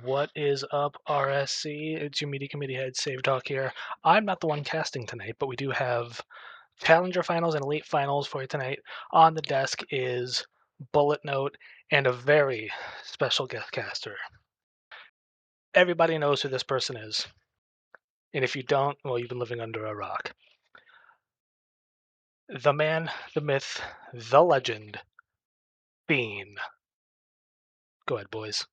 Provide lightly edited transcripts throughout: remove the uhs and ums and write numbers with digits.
What is up, RSC? It's your media committee head, Save Talk here. I'm not the one casting tonight, but we do have Challenger Finals and Elite Finals for you tonight. On the desk is BulletNote and a very special guest caster. Everybody knows who this person is. And if you don't, well, you've been living under a rock. The man, the myth, the legend, Feen. Go ahead, boys.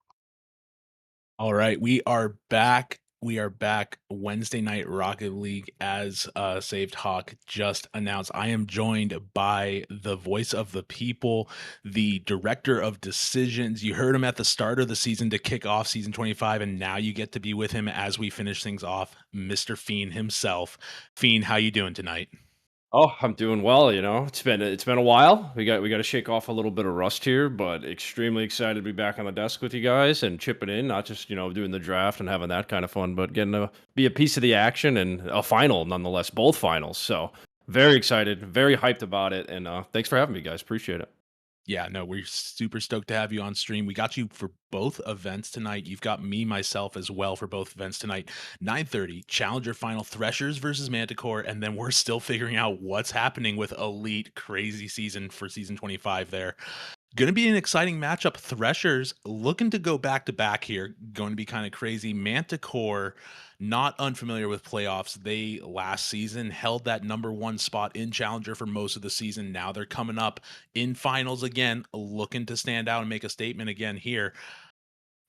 All right, we are back. We are back Wednesday night Rocket League as Saved Hawk just announced. I am joined by the voice of the people, the director of decisions. You heard him at the start of the season to kick off season 25, and now you get to be with him as we finish things off, Mr. Feen himself. Feen, how you doing tonight? Oh, I'm doing well, It's been a while. We got to shake off a little bit of rust here, but extremely excited to be back on the desk with you guys and chipping in, not just, doing the draft and having that kind of fun, but getting to be a piece of the action and a final nonetheless, both finals. So, very excited, very hyped about it, and thanks for having me, guys. Appreciate it. Yeah, no, we're super stoked to have you on stream. We got you for both events tonight. You've got me, myself, as well for both events tonight. 9:30, Challenger Final Threshers versus Manticore, and then we're still figuring out what's happening with Elite. Crazy season for season 25 there. Going to be an exciting matchup. Threshers looking to go back to back here. Going to be kind of crazy. Manticore, not unfamiliar with playoffs. They last season held that number one spot in Challenger for most of the season. Now they're coming up in finals again, looking to stand out and make a statement again here.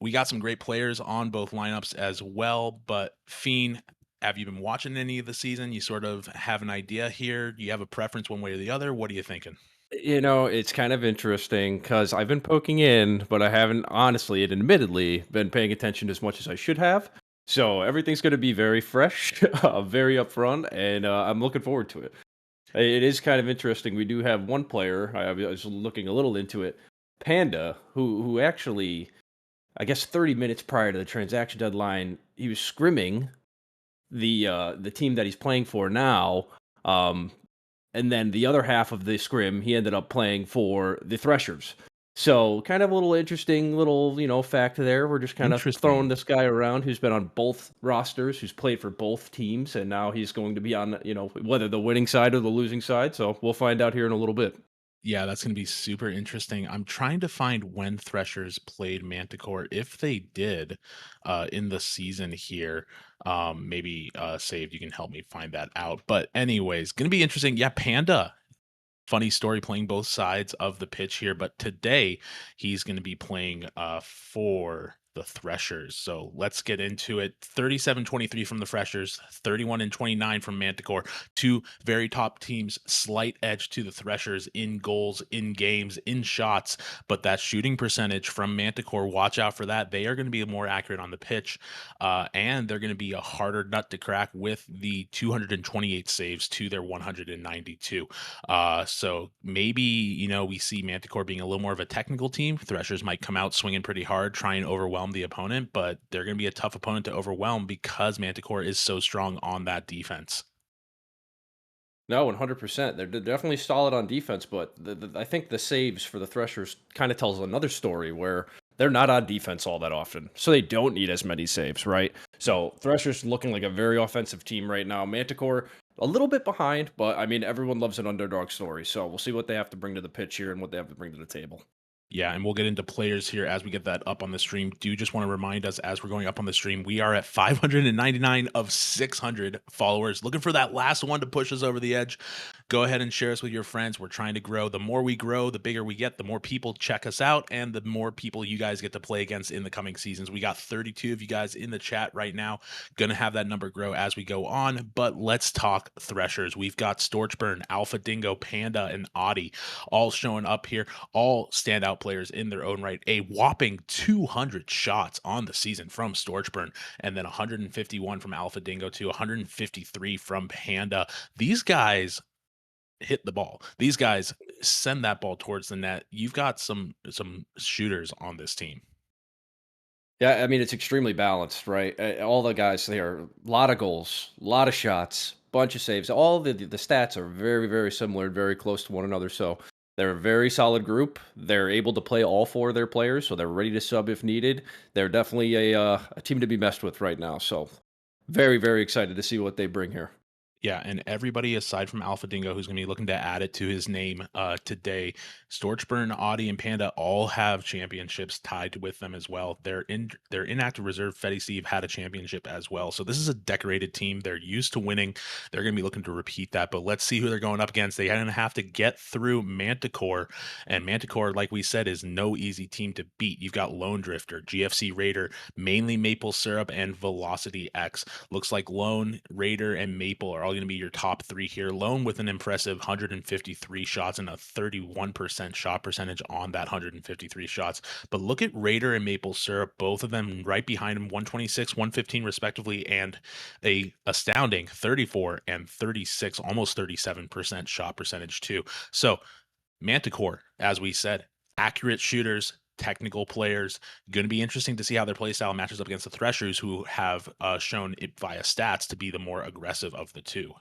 We got some great players on both lineups as well. But Fiend, have you been watching any of the season? You sort of have an idea here. Do you have a preference one way or the other? What are you thinking? It's kind of interesting because I've been poking in, but I haven't honestly and admittedly been paying attention as much as I should have. So everything's going to be very fresh, very upfront, and I'm looking forward to it. It is kind of interesting. We do have one player. I was looking a little into it, Panda, who actually, I guess, 30 minutes prior to the transaction deadline, he was scrimming the team that he's playing for now. Um, and then the other half of the scrim, he ended up playing for the Threshers. So kind of a little interesting little, fact there. We're just kind of throwing Interesting. this guy around who's been on both rosters, who's played for both teams, and now he's going to be on, whether the winning side or the losing side. So we'll find out here in a little bit. Yeah, that's going to be super interesting. I'm trying to find when Threshers played Manticore, if they did, in the season here. Maybe saved. You can help me find that out. But anyways, going to be interesting. Yeah, Panda. Funny story, playing both sides of the pitch here. But today he's going to be playing for the Threshers. So let's get into it. 37-23 from the Threshers, 31-29 from Manticore. Two very top teams, slight edge to the Threshers in goals, in games, in shots. But that shooting percentage from Manticore, watch out for that. They are going to be more accurate on the pitch, and they're going to be a harder nut to crack with the 228 saves to their 192. So maybe, we see Manticore being a little more of a technical team. Threshers might come out swinging pretty hard, try and overwhelm the opponent, but they're going to be a tough opponent to overwhelm because Manticore is so strong on that defense. No, 100%. They're definitely solid on defense, but I think the saves for the Threshers kind of tells another story where they're not on defense all that often, so they don't need as many saves, right? So Threshers looking like a very offensive team right now. Manticore a little bit behind, but I mean everyone loves an underdog story, so we'll see what they have to bring to the pitch here and what they have to bring to the table. Yeah, and we'll get into players here as we get that up on the stream. Do just want to remind us as we're going up on the stream, we are at 599 of 600 followers. Looking for that last one to push us over the edge. Go ahead and share us with your friends. We're trying to grow. The more we grow, the bigger we get, the more people check us out, and the more people you guys get to play against in the coming seasons. We got 32 of you guys in the chat right now. Gonna have that number grow as we go on, but let's talk Threshers. We've got StorchBurn, Alpha Dingo, Panda, and Auty all showing up here, all standout players in their own right. A whopping 200 shots on the season from StorchBurn, and then 151 from Alpha Dingo to 153 from Panda. These guys hit the ball. These guys send that ball towards the net. You've got some shooters on this team. Yeah, I mean it's extremely balanced, right? All the guys there, a lot of goals, a lot of shots, bunch of saves. All the stats are very very similar, very close to one another. So They're a very solid group. They're able to play all 4 of their players, so they're ready to sub if needed. They're definitely a team to be messed with right now. So very, very excited to see what they bring here. Yeah, and everybody aside from Alpha Dingo, who's going to be looking to add it to his name today, StorchBurn, Auty, and Panda all have championships tied with them as well. Their inactive reserve Fetty Steve had a championship as well. So this is a decorated team. They're used to winning. They're going to be looking to repeat that. But let's see who they're going up against. They're going to have to get through Manticore, and Manticore, like we said, is no easy team to beat. You've got LoneDrifter, GFC-RAIDER, MainlyMapleSyrup, and VeloxcityX. Looks like Lone, Raider, and Maple are all going to be your top 3 here. Lone with an impressive 153 shots and a 31% shot percentage on that 153 shots. But look at Raider and MapleSyrup, both of them right behind him, 126, 115 respectively, and a astounding 34 and 36, almost 37% shot percentage too. So Manticore, as we said, accurate shooters, technical players. Going to be interesting to see how their playstyle matches up against the Threshers, who have shown it via stats to be the more aggressive of the two.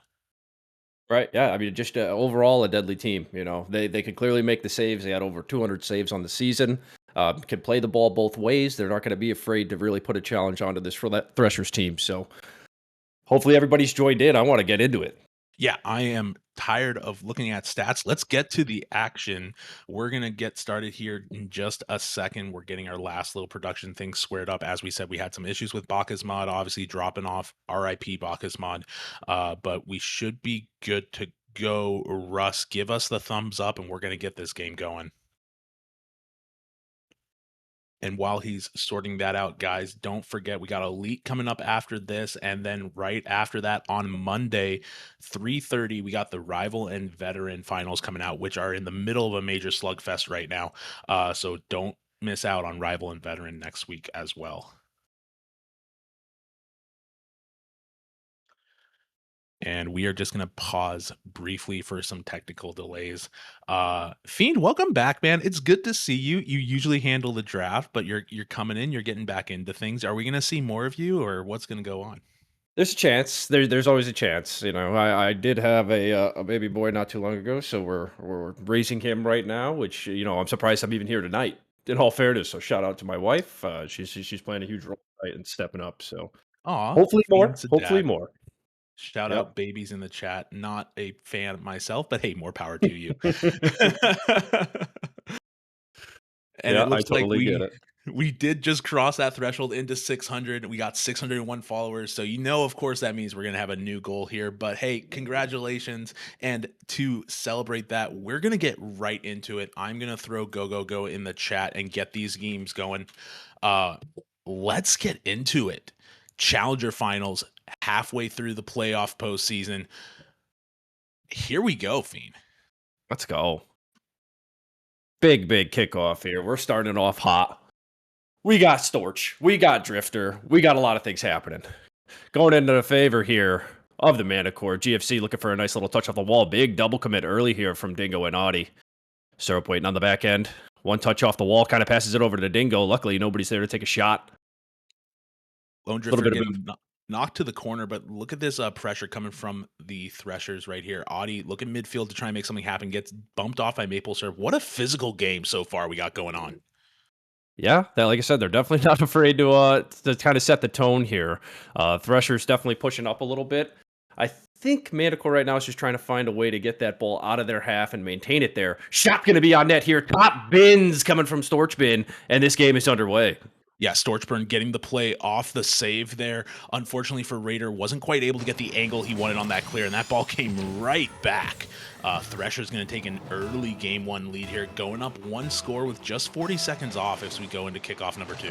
Right. Yeah. I mean, just overall a deadly team. You know, they could clearly make the saves. They had over 200 saves on the season. Can play the ball both ways. They're not going to be afraid to really put a challenge onto this for that Threshers team. So hopefully everybody's joined in. I want to get into it. Yeah, I am tired of looking at stats. Let's get to the action. We're going to get started here in just a second. We're getting our last little production thing squared up. As we said, we had some issues with Bacchus Mod, obviously dropping off. RIP Bacchus Mod. But we should be good to go. Russ, give us the thumbs up, and we're going to get this game going. And while he's sorting that out, guys, don't forget we got Elite coming up after this, and then right after that on Monday, 3:30, we got the Rival and Veteran finals coming out, which are in the middle of a major slugfest right now. So don't miss out on Rival and Veteran next week as well. And we are just going to pause briefly for some technical delays. Feen, welcome back, man. It's good to see you. You usually handle the draft, but you're coming in, you're getting back into things. Are we going to see more of you, or what's going to go on? There's a chance. There's always a chance. You know, I did have a baby boy not too long ago, so we're raising him right now. Which, you know, I'm surprised I'm even here tonight. In all fairness, so shout out to my wife. She's playing a huge role tonight and stepping up. So hopefully more. Feen's a Hopefully dad. more. Shout Yep. out babies in the chat. Not a fan myself, but hey, more power to you. And Yeah, it I looks like totally get it. we did just cross that threshold into 600. We got 601 followers. So, you know, of course, that means we're going to have a new goal here. But hey, congratulations. And to celebrate that, we're going to get right into it. I'm going to throw go in the chat and get these games going. Let's get into it. Challenger finals, halfway through the playoff postseason. Here we go, Feen. Let's go. Big kickoff here. We're starting off hot. We got Storch. We got Drifter. We got a lot of things happening. Going into the favor here of the Manticore. GFC looking for a nice little touch off the wall. Big double commit early here from Dingo and Auty. Syrup waiting on the back end. One touch off the wall. Kind of passes it over to Dingo. Luckily, nobody's there to take a shot. LoneDrifter getting knocked to the corner, but look at this pressure coming from the Threshers right here. Auty, look at midfield to try and make something happen. Gets bumped off by MapleSyrup. What a physical game so far we got going on. Yeah, like I said, they're definitely not afraid to kind of set the tone here. Threshers definitely pushing up a little bit. I think Manticore right now is just trying to find a way to get that ball out of their half and maintain it there. Shot going to be on net here. Top bins coming from StorchBurn, and this game is underway. Yeah, StorchBurn getting the play off the save there. Unfortunately for Raider, wasn't quite able to get the angle he wanted on that clear, and that ball came right back. Thresher's going to take an early game one lead here, going up one score with just 40 seconds off as we go into kickoff number 2.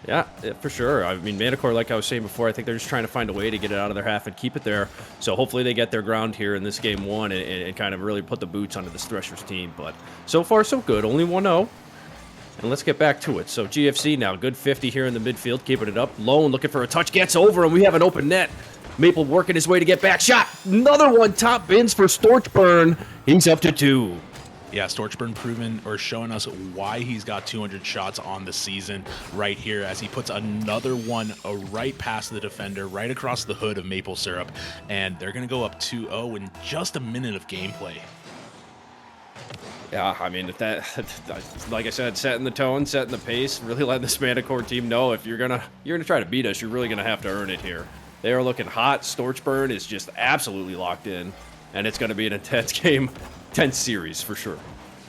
Yeah, for sure. I mean, Manticore, like I was saying before, I think they're just trying to find a way to get it out of their half and keep it there. So hopefully they get their ground here in this game one and kind of really put the boots onto this Threshers team. But so far, so good. Only 1-0. And let's get back to it. So GFC now, good 50 here in the midfield, keeping it up. Lone looking for a touch, gets over, and we have an open net. Maple working his way to get back. Shot. Another one. Top bins for StorchBurn. He's up to 2. Yeah, StorchBurn proven or showing us why he's got 200 shots on the season right here as he puts another one right past the defender, right across the hood of MapleSyrup. And they're going to go up 2-0 in just a minute of gameplay. Yeah, I mean, if that, like I said, setting the tone, setting the pace, really letting this Manticore team know if you're gonna try to beat us, you're really gonna have to earn it here. They are looking hot. StorchBurn is just absolutely locked in, and it's gonna be an intense game, tense series for sure.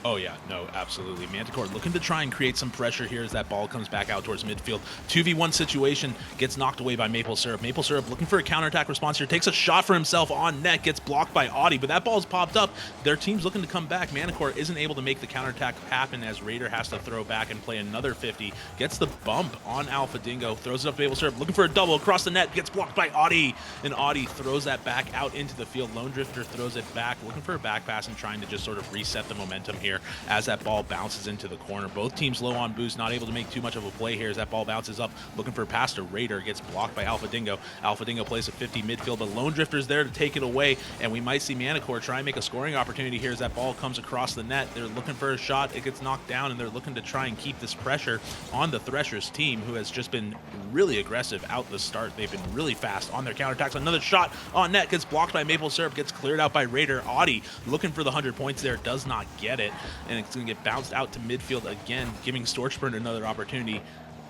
Oh, yeah. No, absolutely. Manticore looking to try and create some pressure here as that ball comes back out towards midfield. 2v1 situation, gets knocked away by MapleSyrup. MapleSyrup looking for a counterattack response here. Takes a shot for himself on net. Gets blocked by Auty, but that ball's popped up. Their team's looking to come back. Manticore isn't able to make the counterattack happen as Raider has to throw back and play another 50. Gets the bump on Alpha Dingo. Throws it up to MapleSyrup. Looking for a double across the net. Gets blocked by Auty. And Auty throws that back out into the field. LoneDrifter throws it back. Looking for a back pass and trying to just sort of reset the momentum here as that ball bounces into the corner. Both teams low on boost, not able to make too much of a play here as that ball bounces up, looking for a pass to Raider, gets blocked by Alpha Dingo. Alpha Dingo plays a 50 midfield, but LoneDrifter's there to take it away, and we might see Manticore try and make a scoring opportunity here as that ball comes across the net. They're looking for a shot, it gets knocked down, and they're looking to try and keep this pressure on the Threshers team, who has just been really aggressive out the start. They've been really fast on their counterattacks. Another shot on net, gets blocked by MapleSyrup, gets cleared out by Raider. Auty looking for the 100 points there, does not get it, and it's going to get bounced out to midfield again, giving StorchBurn another opportunity.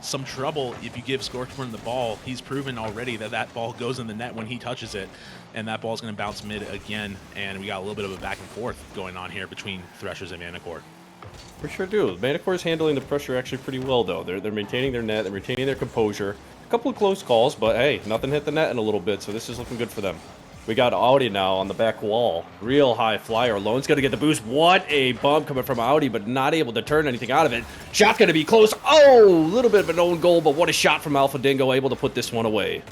Some trouble if you give StorchBurn the ball. He's proven already that that ball goes in the net when he touches it, and that ball's going to bounce mid again, and we got a little bit of a back and forth going on here between Threshers and Manticore. We sure do. Manticore's handling the pressure actually pretty well, though. They're maintaining their net, they're maintaining their composure. A couple of close calls, but hey, nothing hit the net in a little bit, so this is looking good for them. We got Auty now on the back wall. Real high flyer. Lone's going to get the boost. What a bump coming from Auty, but not able to turn anything out of it. Shot's going to be close. Oh, a little bit of an own goal, but what a shot from Alpha Dingo, able to put this one away.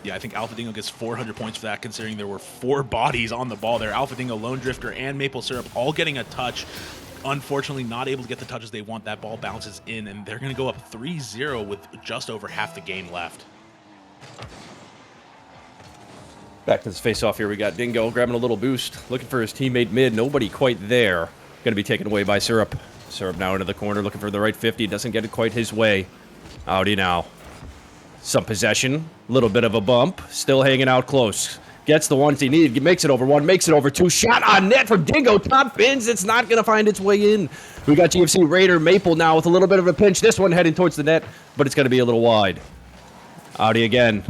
Yeah, I think Alpha Dingo gets 400 points for that, considering there were 4 bodies on the ball there. Alpha Dingo, LoneDrifter, and MapleSyrup all getting a touch. Unfortunately, not able to get the touches they want. That ball bounces in, and they're going to go up 3-0 with just over half the game left. Back to this face-off here, we got Dingo grabbing a little boost, looking for his teammate mid. Nobody quite there. Going to be taken away by Syrup. Syrup now into the corner, looking for the right 50. Doesn't get it quite his way. Auty now. Some possession, little bit of a bump. Still hanging out close. Gets the ones he needed. Makes it over 1, makes it over 2. Shot on net from Dingo. Top bins. It's not going to find its way in. We got GFC-RAIDER Maple now with a little bit of a pinch. This one heading towards the net, but it's going to be a little wide. Auty again.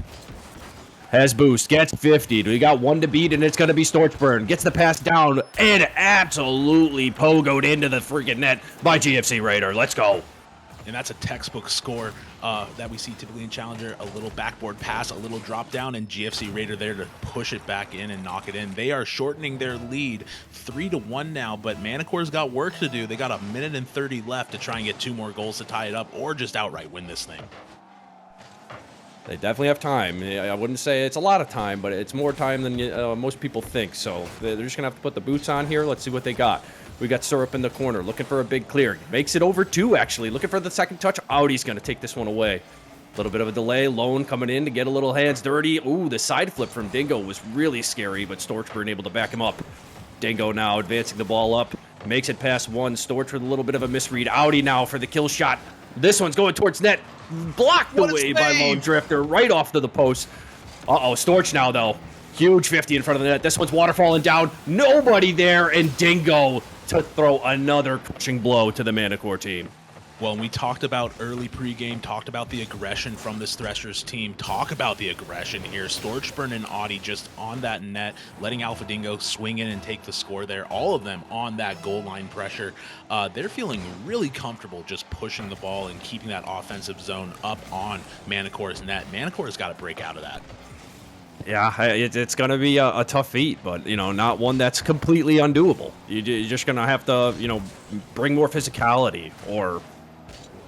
Has boost, gets 50. We got 1 to beat, and it's going to be StorchBurn. Gets the pass down, and absolutely pogoed into the freaking net by GFC-RAIDER. Let's go. And that's a textbook score that we see typically in Challenger. A little backboard pass, a little drop down, and GFC-RAIDER there to push it back in and knock it in. They are shortening their lead 3-1 now, but Manticore's got work to do. They got 1 minute and 30 left to try and get 2 more goals to tie it up, or just outright win this thing. They definitely have time. I wouldn't say it's a lot of time, but it's more time than most people think. So they're just going to have to put the boots on here. Let's see what they got. We got Syrup in the corner, looking for a big clear. Makes it over 2, actually. Looking for the second touch. Auty's going to take this one away. A little bit of a delay. Lone coming in to get a little hands dirty. Ooh, the side flip from Dingo was really scary, but StorchBurn able to back him up. Dingo now advancing the ball up. Makes it past 1. Storch with a little bit of a misread. Auty now for the kill shot. This one's going towards net. Blocked away by LoneDrifter right off to the post. Uh-oh, Storch now, though. Huge 50 in front of the net. This one's waterfalling down. Nobody there, and Dingo to throw another crushing blow to the Manticore team. Well, we talked about early pregame, talked about the aggression from this Threshers team. Talk about the aggression here. StorchBurn and Auty just on that net, letting Alpha Dingo swing in and take the score there. All of them on that goal line pressure. They're feeling really comfortable just pushing the ball and keeping that offensive zone up on Manticore's net. Manticore's got to break out of that. Yeah, it's going to be a tough feat, but, not one that's completely undoable. You're just going to have to, bring more physicality or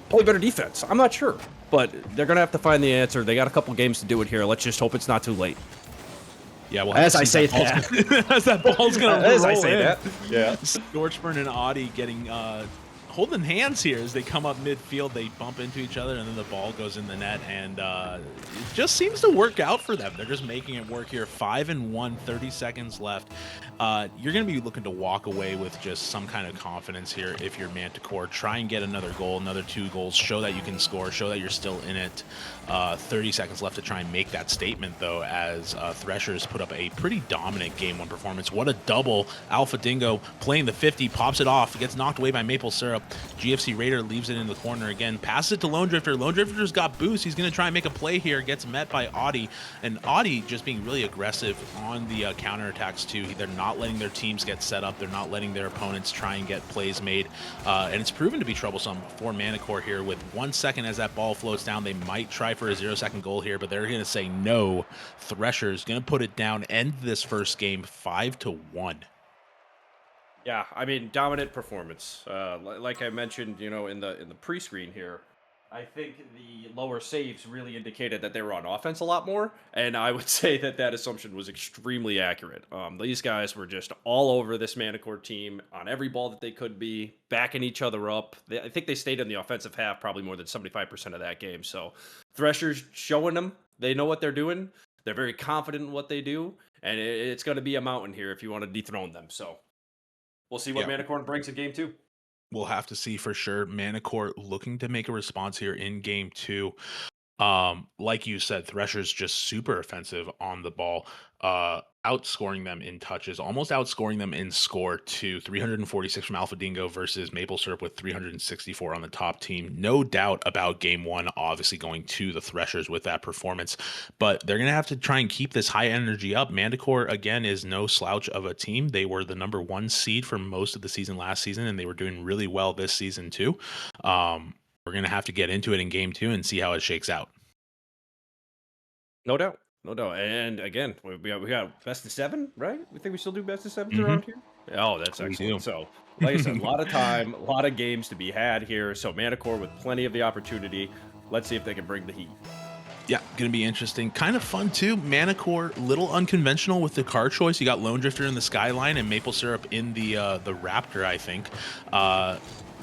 play better defense. I'm not sure, but they're going to have to find the answer. They got a couple games to do it here. Let's just hope it's not too late. Yeah, well, as I say that, as that ball's going to roll as I say in. that, yeah. StorchBurn and Auty getting holding hands here as they come up midfield. They bump into each other, and then the ball goes in the net, and it just seems to work out for them. They're just making it work here. 5-1, 30 seconds left. You're going to be looking to walk away with just some kind of confidence here if you're Manticore. Try and get another goal, another 2 goals. Show that you can score. Show that you're still in it. 30 seconds left to try and make that statement, though, as Threshers put up a pretty dominant Game 1 performance. What a double. Alpha Dingo playing the 50, pops it off, gets knocked away by MapleSyrup. GFC-RAIDER leaves it in the corner again, passes it to LoneDrifter. LoneDrifter's got boost. He's going to try and make a play here, gets met by Auty, and Auty just being really aggressive on the counterattacks, too. They're not letting their teams get set up. They're not letting their opponents try and get plays made, and it's proven to be troublesome for Manticore here. With 1 second as that ball floats down, they might try for a 0-second goal here, but they're going to say no. Threshers going to put it down, end this first game 5-1. Yeah, I mean, dominant performance. Like I mentioned, you know, in the pre-screen here, I think the lower saves really indicated that they were on offense a lot more, and I would say that that assumption was extremely accurate. These guys were just all over this Manticore team on every ball that they could be, backing each other up. I think they stayed in the offensive half probably more than 75% of that game. So Threshers showing them they know what they're doing. They're very confident in what they do, and it's going to be a mountain here if you want to dethrone them. So we'll see what Manticore brings in Game 2. We'll have to see for sure. Manticore looking to make a response here in Game 2. Like you said, Threshers just super offensive on the ball, outscoring them in touches, almost outscoring them in score to 346 from Alpha Dingo versus MapleSyrup with 364 on the top team. No doubt about Game 1 obviously going to the Threshers with that performance, but they're going to have to try and keep this high energy up. Manticore, again, is no slouch of a team. They were the #1 seed for most of the season last season, and they were doing really well this season too. We're going to have to get into it in Game 2 and see how it shakes out. No doubt. No doubt. And again, we got best of 7, right? We think we still do best of 7s around here? Oh, that's excellent. So, like I said, a lot of time, a lot of games to be had here. So, Manticore with plenty of the opportunity. Let's see if they can bring the heat. Yeah, going to be interesting. Kind of fun, too. Manticore, little unconventional with the car choice. You got LoneDrifter in the Skyline and MapleSyrup in the Raptor, I think.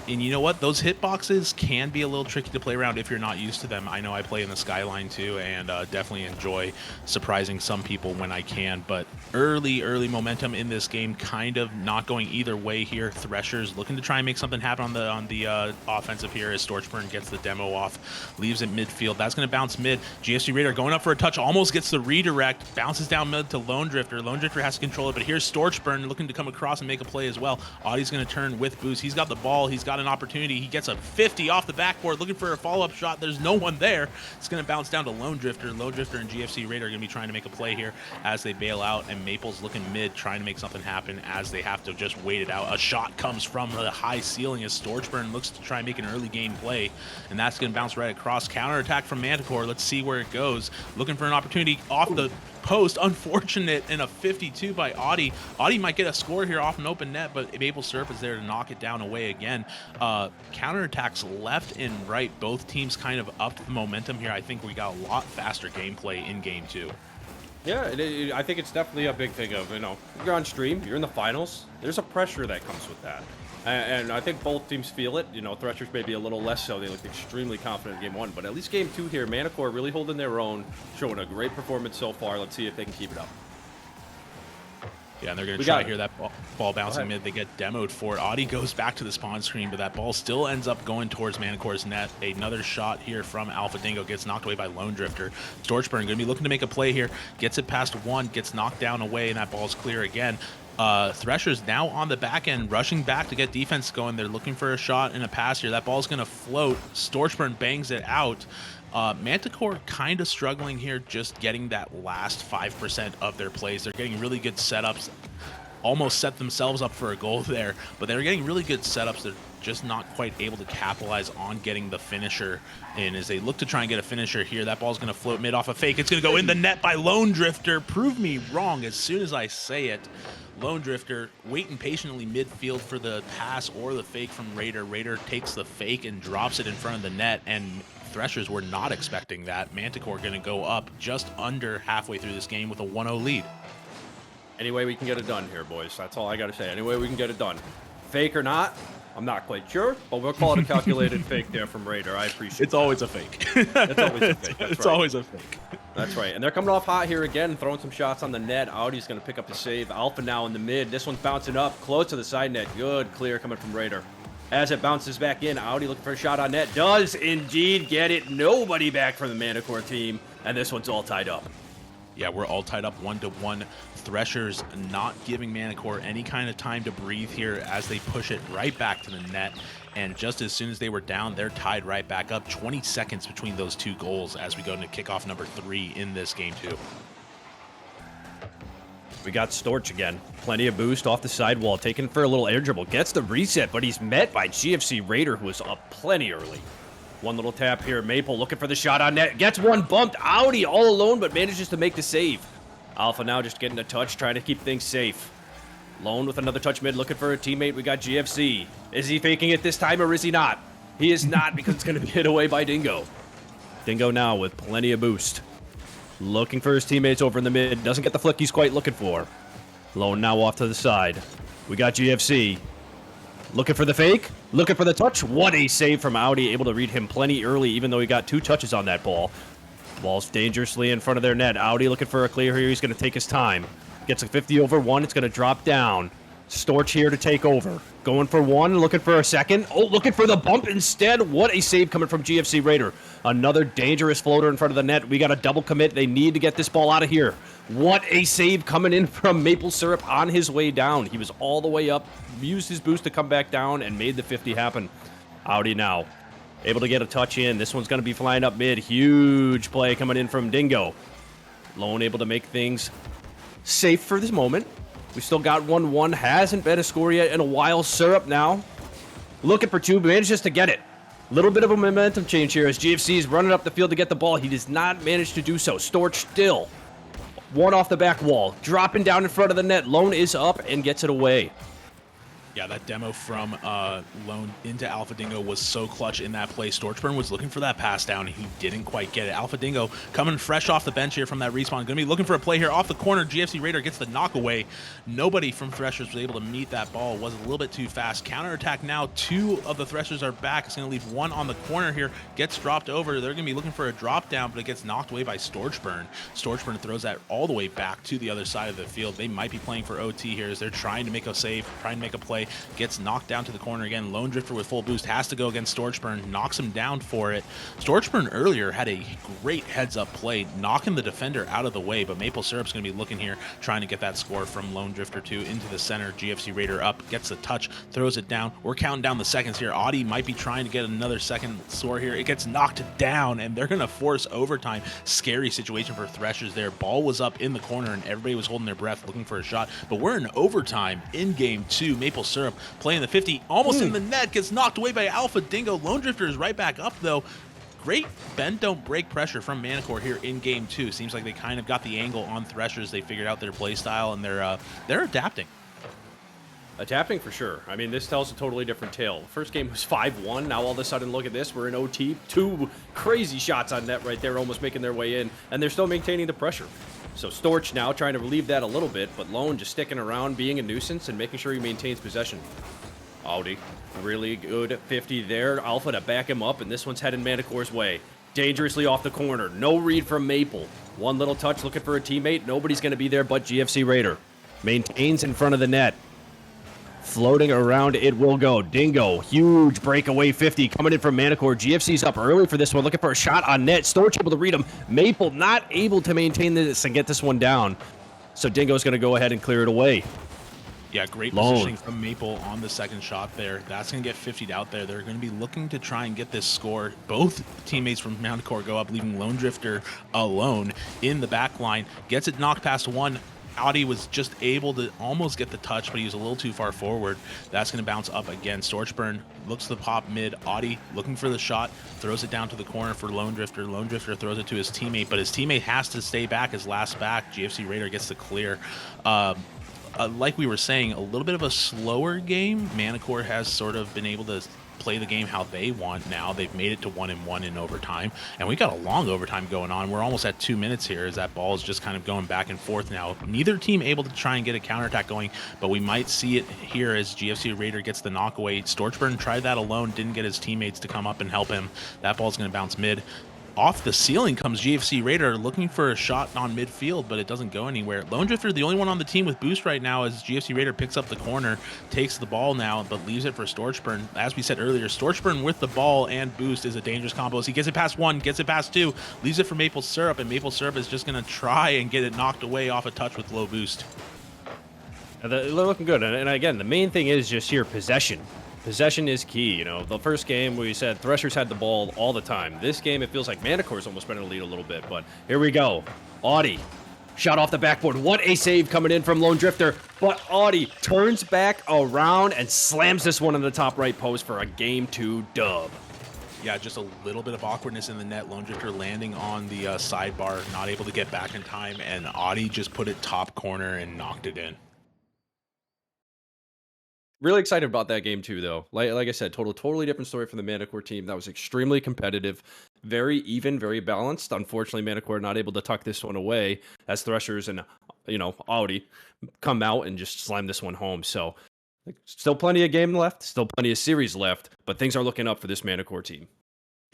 And you know what? Those hitboxes can be a little tricky to play around if you're not used to them. I know I play in the Skyline too, and definitely enjoy surprising some people when I can. But early momentum in this game, kind of not going either way here. Threshers looking to try and make something happen on the offensive here as StorchBurn gets the demo off, leaves it midfield. That's going to bounce mid. GFC-RAIDER going up for a touch, almost gets the redirect, bounces down mid to LoneDrifter. LoneDrifter has to control it, but here's StorchBurn looking to come across and make a play as well. Auty's going to turn with boost. He's got the ball. He's got an opportunity. He gets a 50 off the backboard, looking for a follow-up shot. There's no one there. It's going to bounce down to LoneDrifter. LoneDrifter and GFC-RAIDER are going to be trying to make a play here as they bail out, and Maple's looking mid, trying to make something happen as they have to just wait it out. A shot comes from the high ceiling as StorchBurn looks to try and make an early game play, and that's going to bounce right across. Counterattack from Manticore. Let's see where it goes. Looking for an opportunity off the post. Unfortunate, and a 52 by Auty. Auty might get a score here off an open net, but MapleSyrup is there to knock it down away again. Counterattacks left and right. Both teams kind of upped the momentum here. I think we got a lot faster gameplay in Game 2. Yeah, I think it's definitely a big thing of, you know, you're on stream, you're in the finals. There's a pressure that comes with that. And I think both teams feel it. You know, Threshers maybe a little less so. They looked extremely confident in Game 1. But at least Game 2 here, Manticore really holding their own, showing a great performance so far. Let's see if they can keep it up. Yeah, and they're going to try here that ball bouncing mid. They get demoed for it. Auty goes back to the spawn screen, but that ball still ends up going towards Manticore's net. Another shot here from Alpha Dingo gets knocked away by LoneDrifter. StorchBurn going to be looking to make a play here. Gets it past one, gets knocked down away, and that ball's clear again. Threshers now on the back end, rushing back to get defense going. They're looking for a shot and a pass here. That ball's going to float. StorchBurn bangs it out. Manticore kind of struggling here, just getting that last 5% of their plays. They're getting really good setups, almost set themselves up for a goal there, but they're getting really good setups. They're just not quite able to capitalize on getting the finisher in. As they look to try and get a finisher here, that ball's going to float mid off a fake. It's going to go in the net by LoneDrifter. Prove me wrong as soon as I say it. LoneDrifter waiting patiently midfield for the pass or the fake from RAIDER. RAIDER takes the fake and drops it in front of the net, and Threshers were not expecting that. Manticore going to go up just under halfway through this game with a 1-0 lead. Any way we can get it done here, boys. That's all I got to say. Any way we can get it done. Fake or not, I'm not quite sure, but we'll call it a calculated fake there from Raider. I appreciate It's always a fake. It's always a fake. That's It's right. always a fake. That's right. And they're coming off hot here again, throwing some shots on the net. Auty's going to pick up the save. Alpha now in the mid. This one's bouncing up, close to the side net. Good clear coming from Raider. As it bounces back in, Auty looking for a shot on net. Does indeed get it. Nobody back from the Manticore team. And this one's all tied up. Yeah, we're all tied up 1-1. Threshers not giving Manticore any kind of time to breathe here as they push it right back to the net. And just as soon as they were down, they're tied right back up. 20 seconds between those two goals as we go into kickoff number 3 in this game too. We got Storch again. Plenty of boost off the sidewall, taken for a little air dribble. Gets the reset, but he's met by GFC-RAIDER, who was up plenty early. One little tap here. Maple looking for the shot on net. Gets one bumped. Auty all alone, but manages to make the save. Alpha now just getting a touch, trying to keep things safe. Lone with another touch mid, looking for a teammate. We got GFC. Is he faking it this time, or is he not? He is not, because it's going to be hit away by Dingo. Dingo now with plenty of boost. Looking for his teammates over in the mid. Doesn't get the flick he's quite looking for. Lone now off to the side. We got GFC. Looking for the fake. Looking for the touch. What a save from Auty. Able to read him plenty early, even though he got 2 touches on that ball. Ball's dangerously in front of their net. Auty looking for a clear here. He's going to take his time. Gets a 50/1. It's going to drop down. Storch here to take over. Going for one. Looking for a second. Oh, looking for the bump instead. What a save coming from GFC-RAIDER. Another dangerous floater in front of the net. We got a double commit. They need to get this ball out of here. What a save coming in from MapleSyrup on his way down. He was all the way up, used his boost to come back down, and made the 50 happen. Auty now able to get a touch in. This one's going to be flying up mid. Huge play coming in from Dingo. Lone able to make things safe for this moment. We still got 1-1. Hasn't been a score yet in a while. Syrup now looking for 2, manages to get it. Little bit of a momentum change here as GFC is running up the field to get the ball. He does not manage to do so. Storch still. One off the back wall. Dropping down in front of the net. Lone is up and gets it away. Yeah, that demo from Lone into Alpha Dingo was so clutch in that play. StorchBurn was looking for that pass down, and he didn't quite get it. Alpha Dingo coming fresh off the bench here from that respawn. Going to be looking for a play here off the corner. GFC-RAIDER gets the knock away. Nobody from Threshers was able to meet that ball. Was a little bit too fast. Counterattack now. 2 of the Threshers are back. It's going to leave 1 on the corner here. Gets dropped over. They're going to be looking for a drop down, but it gets knocked away by StorchBurn. StorchBurn throws that all the way back to the other side of the field. They might be playing for OT here as they're trying to make a save, trying to make a play. Gets knocked down to the corner again. LoneDrifter with full boost has to go against StorchBurn, knocks him down for it. StorchBurn earlier had a great heads-up play, knocking the defender out of the way, but MapleSyrup's going to be looking here, trying to get that score from LoneDrifter 2 into the center. GFC-RAIDER up, gets the touch, throws it down. We're counting down the seconds here. Auty might be trying to get another second score here. It gets knocked down, and they're going to force overtime. Scary situation for Threshers there. Ball was up in the corner, and everybody was holding their breath, looking for a shot, but we're in overtime in game 2. MapleSyrup playing the 50, almost in the net, gets knocked away by Alpha Dingo. LoneDrifter is right back up though. Great bend don't break pressure from Manticore here in game 2. Seems like they kind of got the angle on Threshers. They figured out their play style, and they're adapting. Adapting for sure. I mean, this tells a totally different tale. First game was 5-1. Now all of a sudden, look at this. We're in OT. 2 crazy shots on net right there, almost making their way in, and they're still maintaining the pressure. So Storch now trying to relieve that a little bit, but Lone just sticking around, being a nuisance, and making sure he maintains possession. Auty, really good 50 there. Alpha to back him up, and this one's heading Manticore's way. Dangerously off the corner. No read from Maple. One little touch looking for a teammate. Nobody's going to be there but GFC-RAIDER. Maintains in front of the net. Floating around, it will go. Dingo, huge breakaway 50 coming in from Manticore. GFC's up early for this one, looking for a shot on net. Storch able to read him. Maple not able to maintain this and get this one down. So Dingo's going to go ahead and clear it away. Yeah, great positioning from Maple on the second shot there. That's going to get 50'd out there. They're going to be looking to try and get this score. Both teammates from Manticore go up, leaving LoneDrifter alone in the back line. Gets it knocked past one. Auty was just able to almost get the touch, but he was a little too far forward. That's going to bounce up again. StorchBurn looks to the pop mid. Auty looking for the shot, throws it down to the corner for LoneDrifter. LoneDrifter throws it to his teammate, but his teammate has to stay back as last back. GFC-RAIDER gets the clear. Like we were saying, a little bit of a slower game. Manticore has sort of been able to play the game how they want now. They've made it to 1-1 in overtime, and we got a long overtime going on. We're almost at 2 minutes here as that ball is just kind of going back and forth now. Neither team able to try and get a counterattack going, but we might see it here as GFC-RAIDER gets the knockaway. StorchBurn tried that alone, didn't get his teammates to come up and help him. That ball's going to bounce mid. Off the ceiling comes GFC-RAIDER looking for a shot on midfield, but it doesn't go anywhere. LoneDrifter, the only one on the team with boost right now, as GFC-RAIDER picks up the corner, takes the ball now, but leaves it for StorchBurn. As we said earlier, StorchBurn with the ball and boost is a dangerous combo. As he gets it past 1, gets it past 2, leaves it for MapleSyrup, and MapleSyrup is just going to try and get it knocked away off a touch with low boost. They're looking good, and again, the main thing is just here possession. Possession is key. You know, the first game we said Threshers had the ball all the time. This game, it feels like Manticore's almost been in the lead a little bit, but here we go. Auty, shot off the backboard. What a save coming in from LoneDrifter, but Auty turns back around and slams this one in the top right post for a Game 2 dub. Yeah, just a little bit of awkwardness in the net. LoneDrifter landing on the sidebar, not able to get back in time, and Auty just put it top corner and knocked it in. Really excited about that game too, though. Like I said, totally different story from the Manticore team. That was extremely competitive, very even, very balanced. Unfortunately, Manticore not able to tuck this one away as Threshers and Auty come out and just slam this one home. So still plenty of game left, still plenty of series left, but things are looking up for this Manticore team.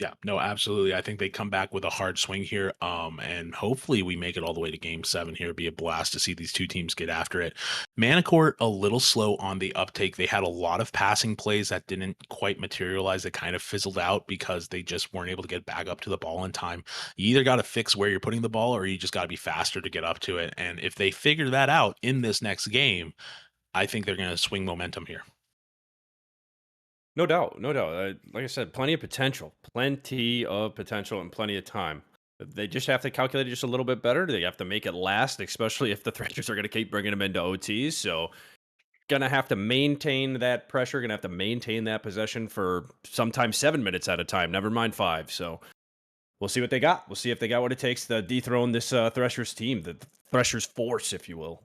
Yeah, no, absolutely. I think they come back with a hard swing here, and hopefully we make it all the way to Game 7 here. It'd be a blast to see these two teams get after it. Manticore, a little slow on the uptake. They had a lot of passing plays that didn't quite materialize. That kind of fizzled out because they just weren't able to get back up to the ball in time. You either got to fix where you're putting the ball or you just got to be faster to get up to it. And if they figure that out in this next game, I think they're going to swing momentum here. No doubt, no doubt. Like I said, plenty of potential and plenty of time. They just have to calculate it just a little bit better. They have to make it last, especially if the Threshers are going to keep bringing them into OTs. So, gonna have to maintain that pressure. Gonna have to maintain that possession for sometimes 7 minutes at a time. Never mind 5. So, we'll see what they got. We'll see if they got what it takes to dethrone this Threshers team, the Threshers force, if you will.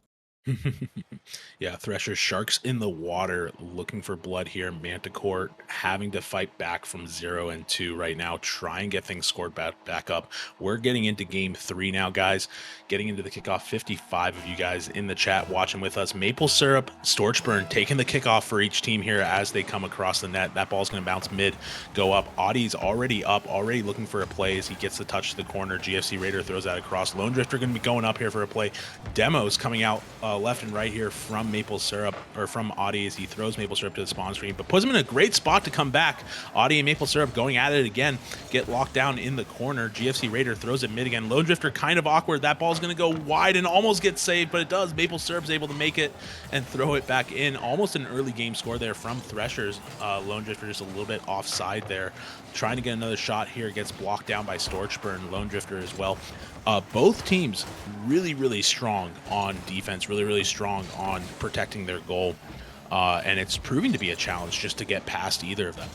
Yeah, Threshers, sharks in the water, looking for blood here. Manticore having to fight back from 0 and 2 right now, try and get things scored back up. We're getting into Game 3 now, guys. Getting into the kickoff. 55 of you guys in the chat watching with us. MapleSyrup, StorchBurn taking the kickoff for each team here as they come across the net. That ball's going to bounce mid, go up. Auty's already up, already looking for a play as he gets the touch to the corner. GFC-RAIDER throws that across. LoneDrifter going to be going up here for a play. Demo's coming out left and right here from MapleSyrup, or from Auty, as he throws MapleSyrup to the spawn screen, but puts him in a great spot to come back. Auty and MapleSyrup going at it again, get locked down in the corner. GFC-RAIDER throws it mid again. LoneDrifter kind of awkward. That ball's going to go wide and almost get saved, but it does. MapleSyrup's able to make it and throw it back in. Almost an early game score there from Threshers. LoneDrifter just a little bit offside there. Trying to get another shot here, gets blocked down by StorchBurn. LoneDrifter as well. Both teams really strong on defense, really strong on protecting their goal, and it's proving to be a challenge just to get past either of them.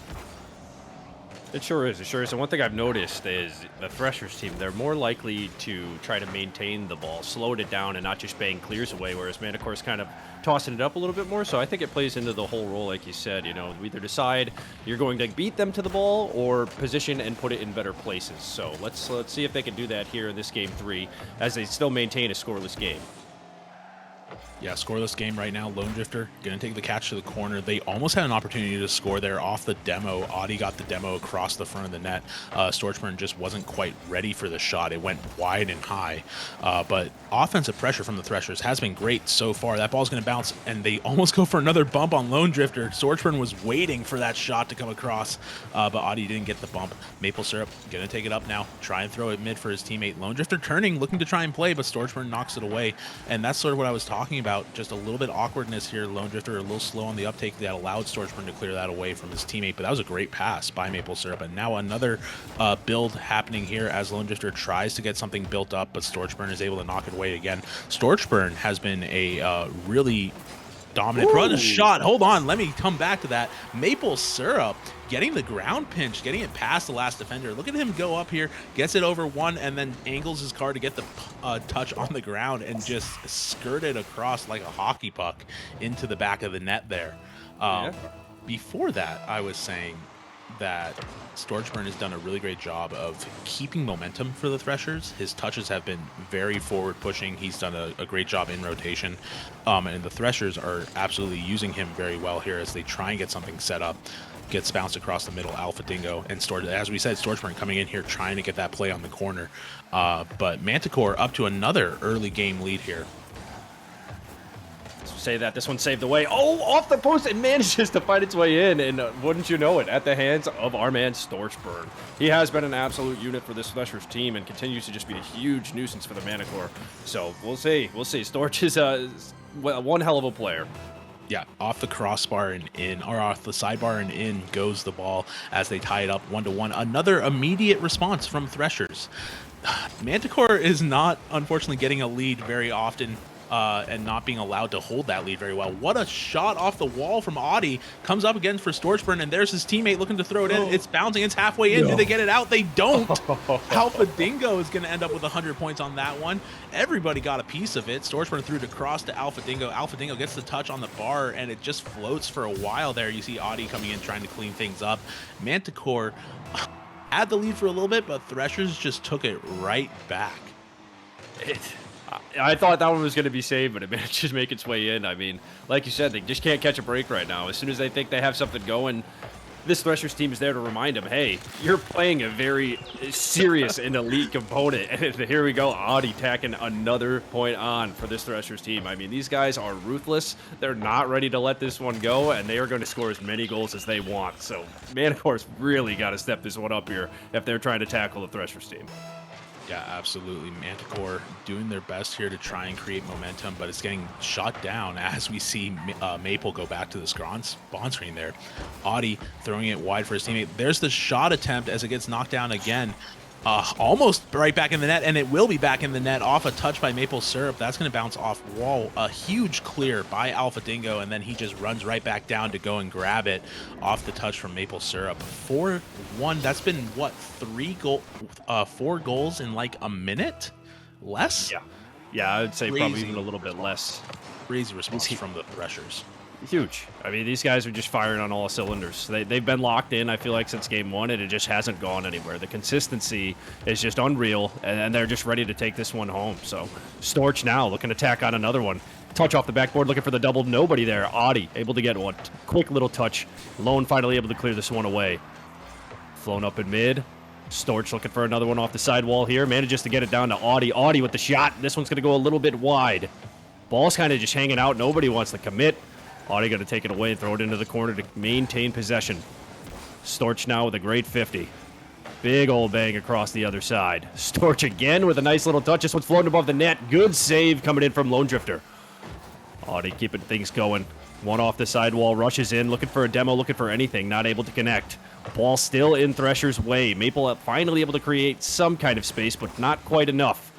It sure is. It sure is. And one thing I've noticed is the Threshers team, they're more likely to try to maintain the ball, slow it down, and not just bang clears away, whereas Manticore's kind of tossing it up a little bit more. So I think it plays into the whole role, like you said. You know, either decide you're going to beat them to the ball or position and put it in better places. So let's see if they can do that here in this Game 3 as they still maintain a scoreless game. Yeah, scoreless game right now. LoneDrifter going to take the catch to the corner. They almost had an opportunity to score there off the demo. Auty got the demo across the front of the net. StorchBurn just wasn't quite ready for the shot. It went wide and high. But offensive pressure from the Threshers has been great so far. That ball's going to bounce, and they almost go for another bump on LoneDrifter. StorchBurn was waiting for that shot to come across, but Auty didn't get the bump. MapleSyrup going to take it up now. Try and throw it mid for his teammate. LoneDrifter turning, looking to try and play, but StorchBurn knocks it away. And that's sort of what I was talking about. Just a little bit awkwardness here. LoneDrifter a little slow on the uptake that allowed StorchBurn to clear that away from his teammate, but that was a great pass by MapleSyrup. And now another build happening here as LoneDrifter tries to get something built up, but StorchBurn is able to knock it away again. StorchBurn has been a really dominant run shot. Hold on, let me come back to that. MapleSyrup getting the ground pinch, getting it past the last defender. Look at him go up here, gets it over one, and then angles his car to get the touch on the ground and just skirt it across like a hockey puck into the back of the net there. Before that, I was saying that StorchBurn has done a really great job of keeping momentum for the Threshers. His touches have been very forward pushing. He's done a great job in rotation. And the Threshers are absolutely using him very well here as they try and get something set up. Gets bounced across the middle, Alpha Dingo, and as we said, StorchBurn coming in here trying to get that play on the corner. But Manticore up to another early game lead here. Say that this one saved the way. Oh, off the post, it manages to find its way in, and wouldn't you know it, at the hands of our man StorchBurn. He has been an absolute unit for this Threshers team and continues to just be a huge nuisance for the Manticore. So we'll see. Storch is one hell of a player. Yeah, off the crossbar and in, or off the sidebar and in goes the ball as they tie it up 1-1. Another immediate response from Threshers. Manticore is not, unfortunately, getting a lead very often and not being allowed to hold that lead very well. What a shot off the wall from Auty. Comes up again for StorchBurn, and there's his teammate looking to throw it in. It's bouncing. It's halfway in. Do they get it out? They don't. Alpha Dingo is going to end up with 100 points on that one. Everybody got a piece of it. StorchBurn threw it across to Alpha Dingo. Alpha Dingo gets the touch on the bar, and it just floats for a while there. You see Auty coming in, trying to clean things up. Manticore had the lead for a little bit, but Threshers just took it right back. I thought that one was going to be saved, but it managed to make its way in. I mean, like you said, they just can't catch a break right now. As soon as they think they have something going, this Threshers team is there to remind them, hey, you're playing a very serious and elite opponent. And here we go, Auty tacking another point on for this Threshers team. I mean, these guys are ruthless. They're not ready to let this one go, and they are going to score as many goals as they want. So Manticore's really got to step this one up here if they're trying to tackle the Threshers team. Yeah, absolutely. Manticore doing their best here to try and create momentum, but it's getting shut down as we see Maple go back to the spawn screen there. Auty throwing it wide for his teammate. There's the shot attempt as it gets knocked down again. Almost right back in the net, and it will be back in the net off a touch by MapleSyrup. That's going to bounce off wall. A huge clear by Alpha Dingo, and then he just runs right back down to go and grab it off the touch from MapleSyrup. 4-1. That's been, what, 4 goals in like a minute? Less? Yeah, I would say probably even a little bit less. Crazy response from the Threshers. Huge. I mean, these guys are just firing on all cylinders. They've been locked in, I feel like, since game one, and it just hasn't gone anywhere. The consistency is just unreal, and they're just ready to take this one home. So Storch now looking to tack on another one. Touch off the backboard, looking for the double. Nobody there. Auty able to get one. Quick little touch. Lone finally able to clear this one away. Flown up in mid. Storch looking for another one off the sidewall here. Manages to get it down to Auty. Auty with the shot. This one's going to go a little bit wide. Ball's kind of just hanging out. Nobody wants to commit. Auty going to take it away and throw it into the corner to maintain possession. Storch now with a great 50. Big old bang across the other side. Storch again with a nice little touch. This one's floating above the net. Good save coming in from LoneDrifter. Auty keeping things going. One off the sidewall, rushes in, looking for a demo, looking for anything. Not able to connect. Ball still in Thresher's way. Maple finally able to create some kind of space, but not quite enough.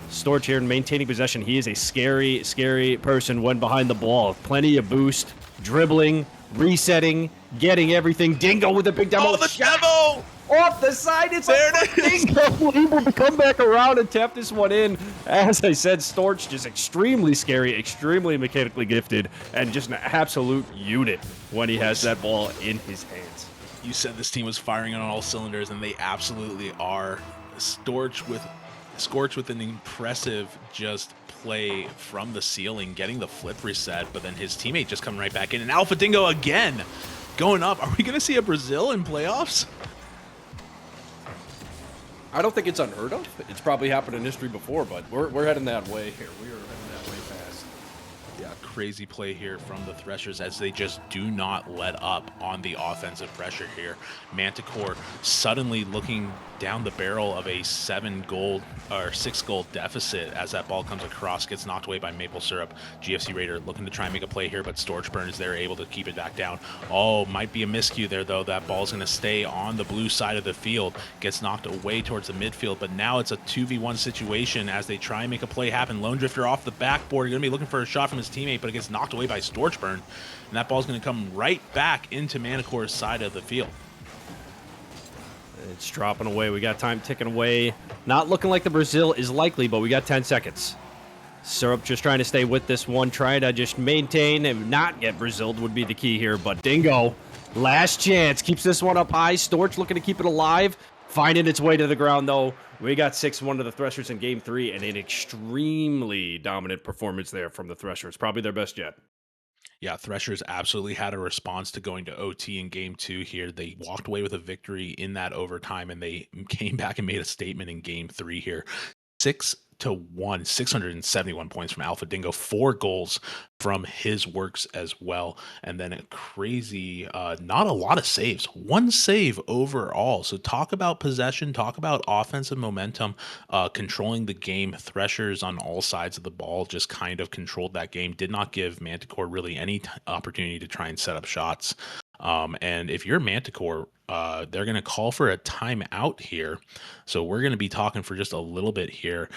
Storch here maintaining possession. He is a scary, scary person when behind the ball. Plenty of boost, dribbling, resetting, getting everything. Dingo with a big demo. Oh, the demo! Off the side, it's there it is. Dingo able to come back around and tap this one in. As I said, Storch just extremely scary, extremely mechanically gifted, and just an absolute unit when he has that ball in his hands. You said this team was firing on all cylinders, and they absolutely are. Scorch with an impressive just play from the ceiling, getting the flip reset, but then his teammate just coming right back in. And Alpha Dingo again going up. Are we going to see a Brazil in playoffs? I don't think it's unheard of. It's probably happened in history before, but we're heading that way here. We are heading that way fast. Yeah, crazy play here from the Threshers as they just do not let up on the offensive pressure here. Manticore suddenly looking down the barrel of a 6-goal deficit as that ball comes across, gets knocked away by MapleSyrup. GFC-RAIDER looking to try and make a play here, but StorchBurn is there, able to keep it back down. Oh, might be a miscue there, though. That ball's going to stay on the blue side of the field. Gets knocked away towards the midfield, but now it's a 2v1 situation as they try and make a play happen. LoneDrifter off the backboard, going to be looking for a shot from his teammate, but it gets knocked away by StorchBurn, and that ball's going to come right back into Manticore's side of the field. It's dropping away. We got time ticking away. Not looking like the Brazil is likely, but we got 10 seconds. Syrup just trying to stay with this one, trying to just maintain and not get Braziled would be the key here. But Dingo, last chance, keeps this one up high. Storch looking to keep it alive, finding its way to the ground, though. We got 6-1 to the Threshers in Game 3, and an extremely dominant performance there from the Threshers. Probably their best yet. Yeah, Threshers absolutely had a response to going to OT in Game 2 here. They walked away with a victory in that overtime, and they came back and made a statement in Game 3 here. 6-1, 671 points from Alpha Dingo, 4 goals from his works as well, and then a crazy, not a lot of saves, 1 save overall. So talk about possession, talk about offensive momentum, controlling the game. Threshers on all sides of the ball just kind of controlled that game, did not give Manticore really any opportunity to try and set up shots. And if you're Manticore, they're going to call for a timeout here. So we're going to be talking for just a little bit here.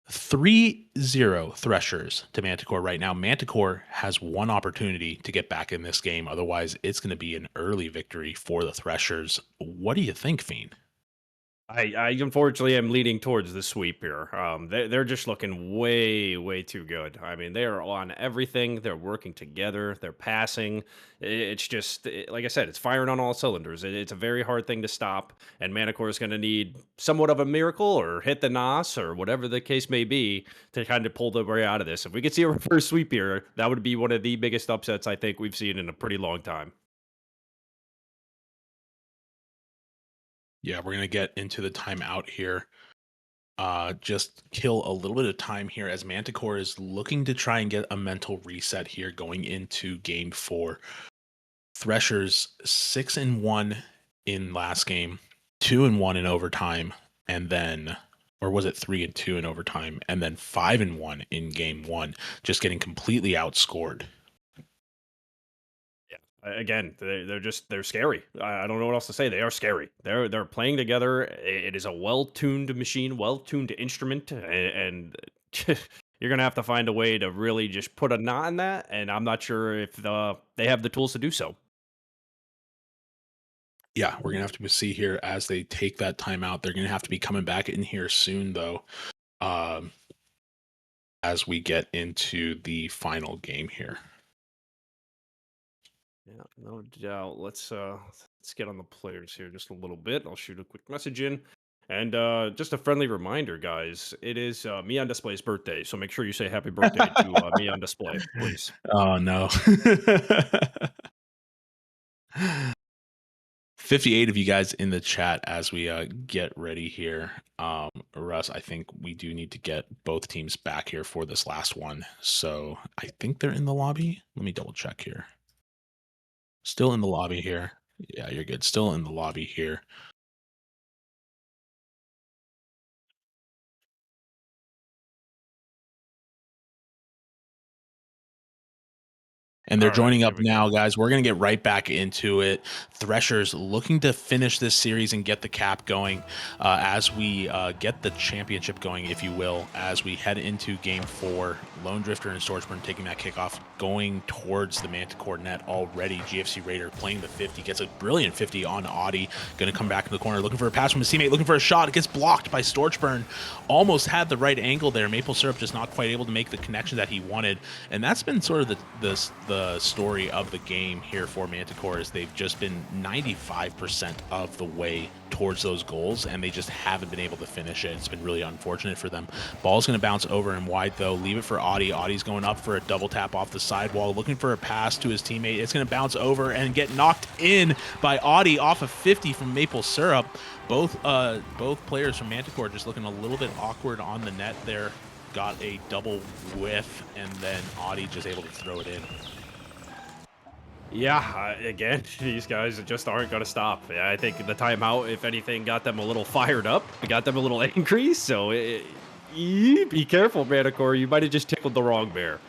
3-0 Threshers to Manticore right now. Manticore has 1 opportunity to get back in this game. Otherwise, it's going to be an early victory for the Threshers. What do you think, Feen? I unfortunately am leaning towards the sweep here. They're just looking way too good. I mean, they are on everything. They're working together. They're passing. It's just, like I said, it's firing on all cylinders. It's a very hard thing to stop, and Manticore is going to need somewhat of a miracle or hit the NOS or whatever the case may be to kind of pull the way out of this. If we could see a reverse sweep here, that would be one of the biggest upsets I think we've seen in a pretty long time. Yeah, we're going to get into the timeout here. Just kill a little bit of time here as Manticore is looking to try and get a mental reset here going into Game 4. Threshers 6-1 in last game, 2-1 in overtime, and then, or was it 3-2 in overtime, and then 5-1 in Game 1, just getting completely outscored. Again, they're scary. I don't know what else to say. They are scary. They're playing together. It is a well-tuned machine, well-tuned instrument, and you're gonna have to find a way to really just put a knot in that. And I'm not sure if they have the tools to do so. Yeah, we're gonna have to see here as they take that timeout. They're gonna have to be coming back in here soon, though, as we get into the final game here. Yeah, no doubt. Let's get on the players here just a little bit. I'll shoot a quick message in. And just a friendly reminder, guys, it is Me on Display's birthday, so make sure you say happy birthday to Me on Display, please. Oh, no. 58 of you guys in the chat as we get ready here. Russ, I think we do need to get both teams back here for this last one. So I think they're in the lobby. Let me double check here. Still in the lobby here. Yeah, you're good. Still in the lobby here. And they're joining up now, guys. We're going to get right back into it. Threshers looking to finish this series and get the cap going as we get the championship going, if you will, as we head into Game 4. LoneDrifter and StorchBurn taking that kickoff, going towards the Manticore net already. GFC-RAIDER playing the 50, gets a brilliant 50 on Auty. Going to come back in the corner, looking for a pass from his teammate, looking for a shot. It gets blocked by StorchBurn. Almost had the right angle there. MapleSyrup just not quite able to make the connection that he wanted. And that's been sort of the story of the game here for Manticore, is they've just been 95% of the way towards those goals, and they just haven't been able to finish it. It's been really unfortunate for them. Ball's going to bounce over and wide, though. Leave it for Auty. Auty's going up for a double tap off the sidewall, looking for a pass to his teammate. It's going to bounce over and get knocked in by Auty off of 50 from MapleSyrup. Both players from Manticore just looking a little bit awkward on the net there. Got a double whiff, and then Auty just able to throw it in. Yeah, again, these guys just aren't going to stop. I think the timeout, if anything, got them a little fired up. It got them a little angry, so be careful, Manticore. You might have just tickled the wrong bear.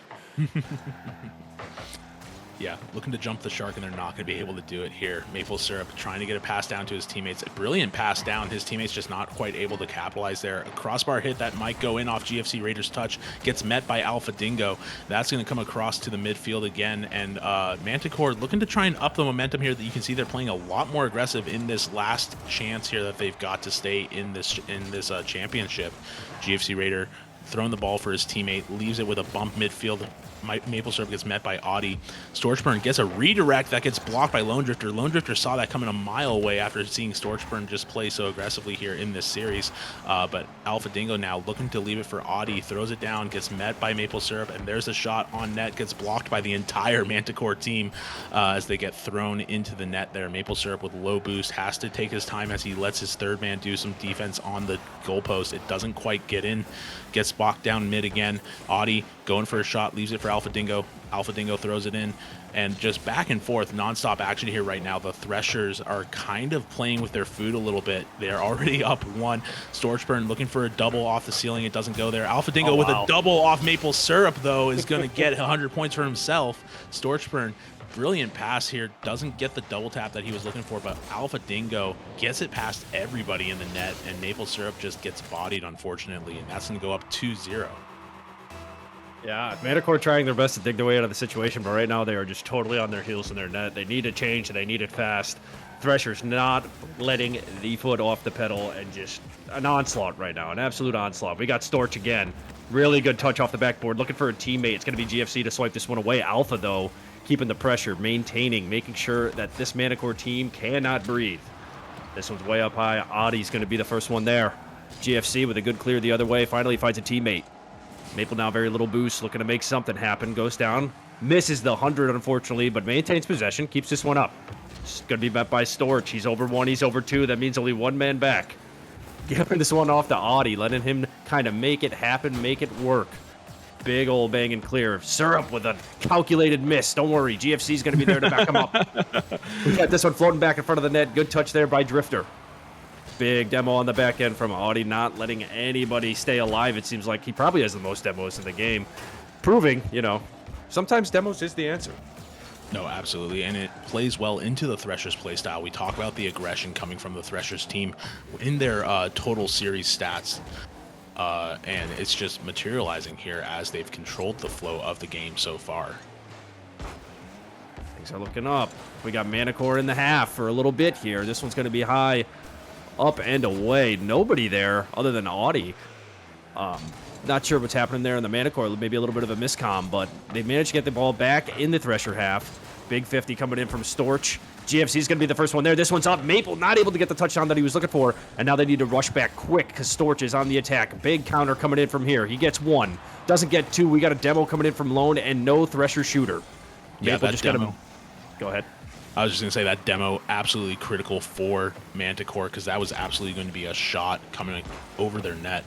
Yeah, looking to jump the shark, and they're not going to be able to do it here. MapleSyrup trying to get a pass down to his teammates. A brilliant pass down. His teammates just not quite able to capitalize there. A crossbar hit that might go in off GFC-RAIDER's touch. Gets met by Alpha Dingo. That's going to come across to the midfield again. And Manticore looking to try and up the momentum here. That you can see they're playing a lot more aggressive in this last chance here that they've got to stay in this championship. GFC-RAIDER throwing the ball for his teammate, leaves it with a bump midfield. MaPleSyrup gets met by Auty. StorchBurn gets a redirect that gets blocked by LoneDrifter. LoneDrifter saw that coming a mile away after seeing StorchBurn just play so aggressively here in this series. But Alpha Dingo now looking to leave it for Auty, throws it down, gets met by MaPleSyrup, and there's a shot on net, gets blocked by the entire Manticore team as they get thrown into the net there. MaPleSyrup with low boost has to take his time as he lets his third man do some defense on the goalpost. It doesn't quite get in, gets blocked down mid again. Auty going for a shot, leaves it for Alpha Dingo. Alpha Dingo throws it in, and just back and forth, nonstop action here right now. The Threshers are kind of playing with their food a little bit. They're already up 1. StorchBurn looking for a double off the ceiling. It doesn't go there. Alpha Dingo with a double off MaPleSyrup, though, is going to get 100 points for himself. StorchBurn, brilliant pass here, doesn't get the double tap that he was looking for, but Alpha Dingo gets it past everybody in the net, and MaPleSyrup just gets bodied, unfortunately, and that's going to go up 2-0. Yeah, Manticore trying their best to dig their way out of the situation, but right now they are just totally on their heels in their net. They need a change, and they need it fast. Threshers not letting the foot off the pedal, and just an onslaught right now, an absolute onslaught. We got Storch again. Really good touch off the backboard, looking for a teammate. It's going to be GFC to swipe this one away. Alpha, though, keeping the pressure, maintaining, making sure that this Manticore team cannot breathe. This one's way up high. Auty's going to be the first one there. GFC with a good clear the other way. Finally finds a teammate. Maple now very little boost, looking to make something happen. Goes down, misses the 100, unfortunately, but maintains possession, keeps this one up. It's going to be met by Storch. He's over 1, he's over 2. That means only 1 man back. Giving this one off to Auty, letting him kind of make it happen, make it work. Big old bang and clear. Syrup with a calculated miss. Don't worry, GFC's going to be there to back him up. We got this one floating back in front of the net. Good touch there by Drifter. Big demo on the back end from Auty, not letting anybody stay alive. It seems like he probably has the most demos in the game. Proving, sometimes demos is the answer. No, absolutely, and it plays well into the Threshers playstyle. We talk about the aggression coming from the Threshers team in their total series stats, and it's just materializing here as they've controlled the flow of the game so far. Things are looking up. We got Manticore in the half for a little bit here. This one's going to be high. Up and away. Nobody there other than Auty. Not sure what's happening there in the Manticore. Maybe a little bit of a miscomm, but they managed to get the ball back in the Thresher half. Big 50 coming in from Storch. GFC's going to be the first one there. This one's up. Maple not able to get the touchdown that he was looking for, and now they need to rush back quick because Storch is on the attack. Big counter coming in from here. He gets 1. Doesn't get 2. We got a demo coming in from Lone and no Thresher shooter. Yeah, Maple that just demo. got him. Go ahead. I was just going to say that demo absolutely critical for Manticore because that was absolutely going to be a shot coming over their net.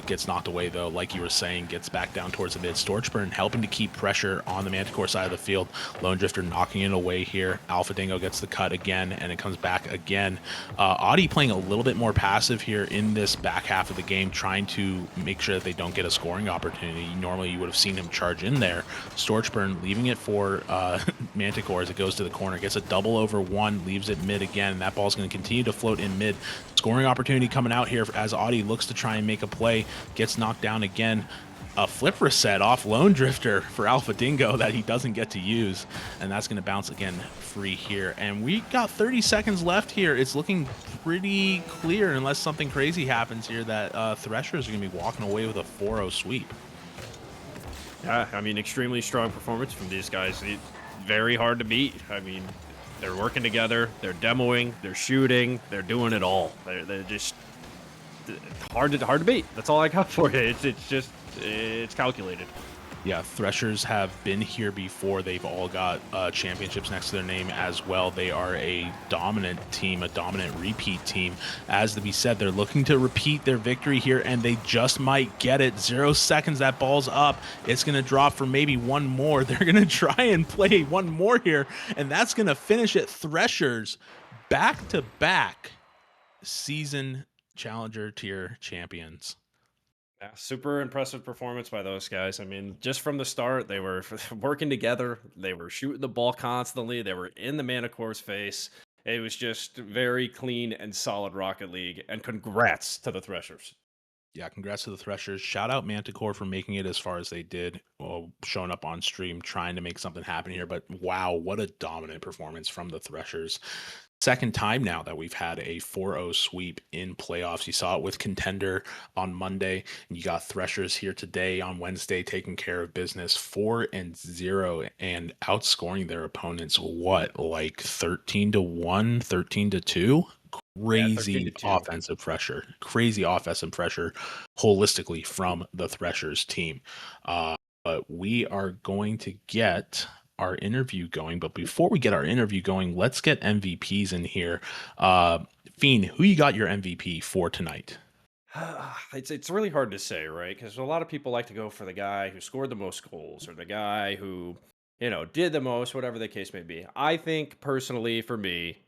Gets knocked away, though, like you were saying, gets back down towards the mid. StorchBurn helping to keep pressure on the Manticore side of the field. LoneDrifter knocking it away here. Alpha Dingo gets the cut again, and it comes back again. Auty playing a little bit more passive here in this back half of the game, trying to make sure that they don't get a scoring opportunity. Normally, you would have seen him charge in there. StorchBurn leaving it for Manticore as it goes to the corner. Gets a double over 1, leaves it mid again. And that ball's going to continue to float in mid. Scoring opportunity coming out here as Auty looks to try and make a play. Gets knocked down again. A flip reset off LoneDrifter for Alpha Dingo that he doesn't get to use. And that's going to bounce again free here. And we got 30 seconds left here. It's looking pretty clear unless something crazy happens here that Threshers are going to be walking away with a 4-0 sweep. Yeah, I mean, extremely strong performance from these guys. Very hard to beat. I mean, they're working together, they're demoing, they're shooting, they're doing it all. They're just hard to beat. That's all I got for you. It's calculated. Yeah, Threshers have been here before. They've all got championships next to their name as well. They are a dominant team, a dominant repeat team. As to be said, they're looking to repeat their victory here, and they just might get it. 0 seconds, that ball's up. It's going to drop for maybe one more. They're going to try and play one more here, and that's going to finish it. Threshers back-to-back season challenger tier champions. Yeah, super impressive performance by those guys. I mean, just from the start, they were working together. They were shooting the ball constantly. They were in the Manticore's face. It was just very clean and solid Rocket League. And congrats to the Threshers. Yeah, congrats to the Threshers. Shout out Manticore for making it as far as they did, well, showing up on stream, trying to make something happen here. But wow, what a dominant performance from the Threshers. Second time now that we've had a 4-0 sweep in playoffs. You saw it with Contender on Monday, and you got Threshers here today on Wednesday taking care of business 4-0 and outscoring their opponents, what, like 13-1, 13-2? Yeah, 13 to 2. Crazy offensive pressure holistically from the Threshers team. But we are going to get our interview going. But before we get our interview going, let's get MVPs in here. Feen, who you got your MVP for tonight? It's really hard to say, right? Because a lot of people like to go for the guy who scored the most goals or the guy who, did the most, whatever the case may be. I think personally, for me,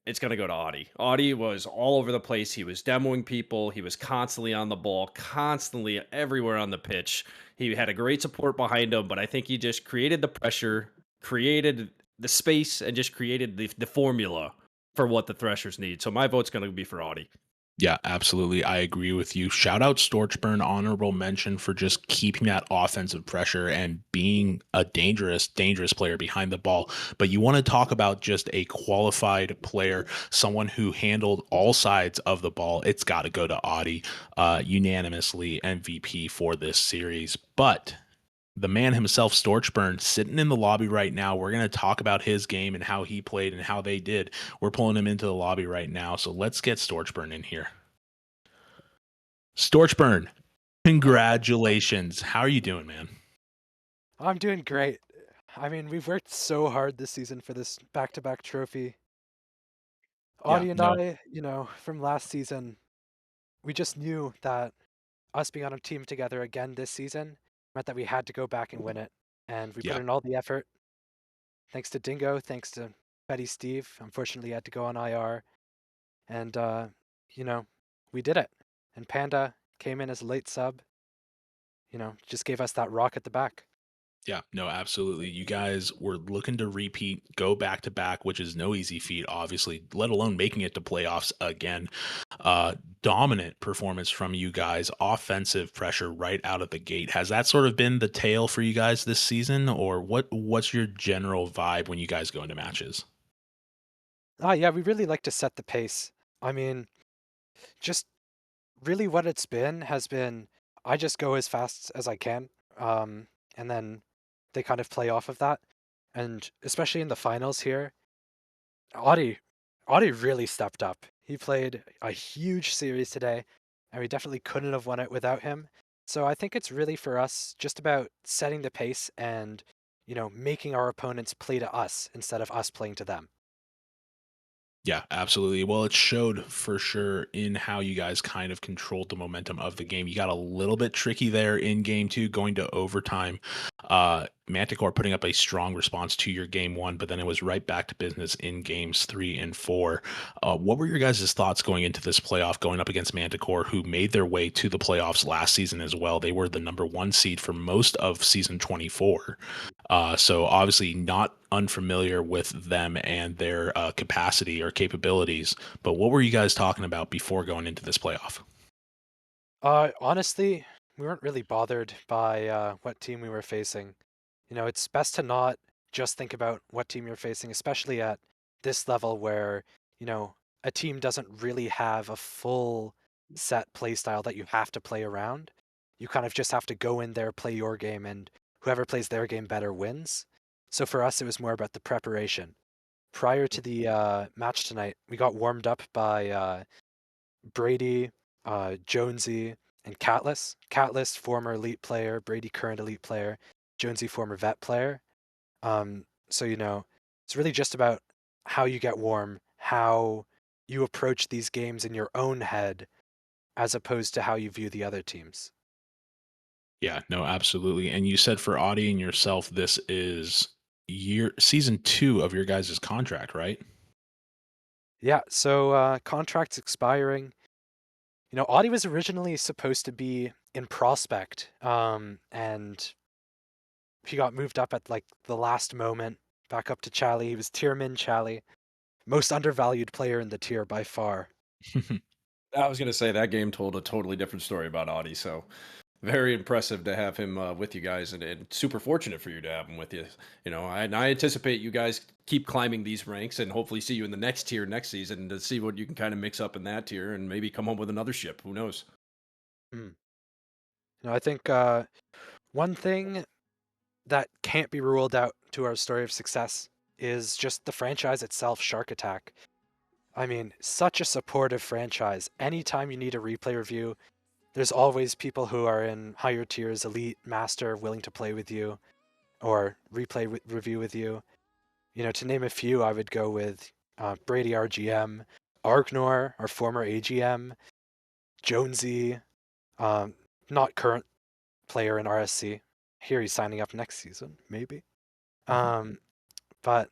it's going to go to Auty. Auty was all over the place. He was demoing people. He was constantly on the ball, constantly everywhere on the pitch. He had a great support behind him, but I think he just created the pressure, created the space, and just created the formula for what the Threshers need. So my vote's going to be for Auty. Yeah, absolutely. I agree with you. Shout out StorchBurn, honorable mention for just keeping that offensive pressure and being a dangerous player behind the ball. But you want to talk about just a qualified player, someone who handled all sides of the ball. It's got to go to Auty, unanimously MVP for this series. But the man himself, StorchBurn, sitting in the lobby right now. We're going to talk about his game and how he played and how they did. We're pulling him into the lobby right now. So let's get StorchBurn in here. StorchBurn, congratulations. How are you doing, man? I'm doing great. I mean, we've worked so hard this season for this back-to-back trophy. Yeah, Audie and no, I, from last season, we just knew that us being on a team together again this season meant that we had to go back and win it. And we put yeah, in all the effort. Thanks to Dingo, thanks to Betty Steve. Unfortunately, he had to go on IR. And, we did it. And Panda came in as a late sub, just gave us that rock at the back. yeah, no, absolutely. You guys were looking to repeat, go back to back, which is no easy feat, obviously, let alone making it to playoffs again. Dominant performance from you guys, offensive pressure right out of the gate. Has that sort of been the tale for you guys this season, or what's your general vibe when you guys go into matches? Yeah, we really like to set the pace. I mean, just really what it's been has been I just go as fast as I can, and then they kind of play off of that. And especially in the finals here, Audie, Audie really stepped up. He played a huge series today, and we definitely couldn't have won it without him. So I think it's really for us just about setting the pace and, making our opponents play to us instead of us playing to them. Yeah, absolutely. Well, it showed for sure in how you guys kind of controlled the momentum of the game. You got a little bit tricky there in game two, going to overtime. Manticore putting up a strong response to your game one, but then it was right back to business in games 3 and 4. What were your guys' thoughts going into this playoff, going up against Manticore, who made their way to the playoffs last season as well? They were the number one seed for most of season 24. So obviously not unfamiliar with them and their capacity or capabilities. But what were you guys talking about before going into this playoff? Honestly, we weren't really bothered by what team we were facing. It's best to not just think about what team you're facing, especially at this level where, a team doesn't really have a full set play style that you have to play around. You kind of just have to go in there, play your game, and whoever plays their game better wins. So for us, it was more about the preparation. Prior to the match tonight, we got warmed up by Brady, Jonesy, and Catless. Catless, former elite player, Brady, current elite player, Jonesy, former vet player. So, it's really just about how you get warm, how you approach these games in your own head, as opposed to how you view the other teams. Yeah, no, absolutely. And you said for Audie and yourself, this is season 2 of your guys' contract, right? Yeah, so contracts expiring. Audie was originally supposed to be in Prospect, and he got moved up at like the last moment, back up to Chally. He was tier min Chally, most undervalued player in the tier by far. I was gonna say that game told a totally different story about Auty, so very impressive to have him with you guys, and super fortunate for you to have him with you. You know, and I anticipate you guys keep climbing these ranks, and hopefully see you in the next tier next season to see what you can kind of mix up in that tier, and maybe come home with another ship. Who knows? You know, I think one thing that can't be ruled out to our story of success is just the franchise itself, Shark Attack. I mean, such a supportive franchise. Anytime you need a replay review, there's always people who are in higher tiers, elite, master, willing to play with you or replay review with you. You know, to name a few, I would go with Brady RGM, Argnor, our former AGM, Jonesy, not current player in RSC. Here he's signing up next season, maybe. But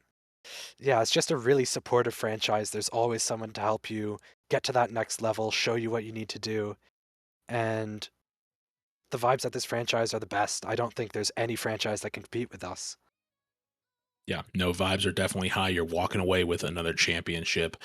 yeah, it's just a really supportive franchise. There's always someone to help you get to that next level, show you what you need to do. And the vibes at this franchise are the best. I don't think there's any franchise that can compete with us. Yeah, no, vibes are definitely high. You're walking away with another championship.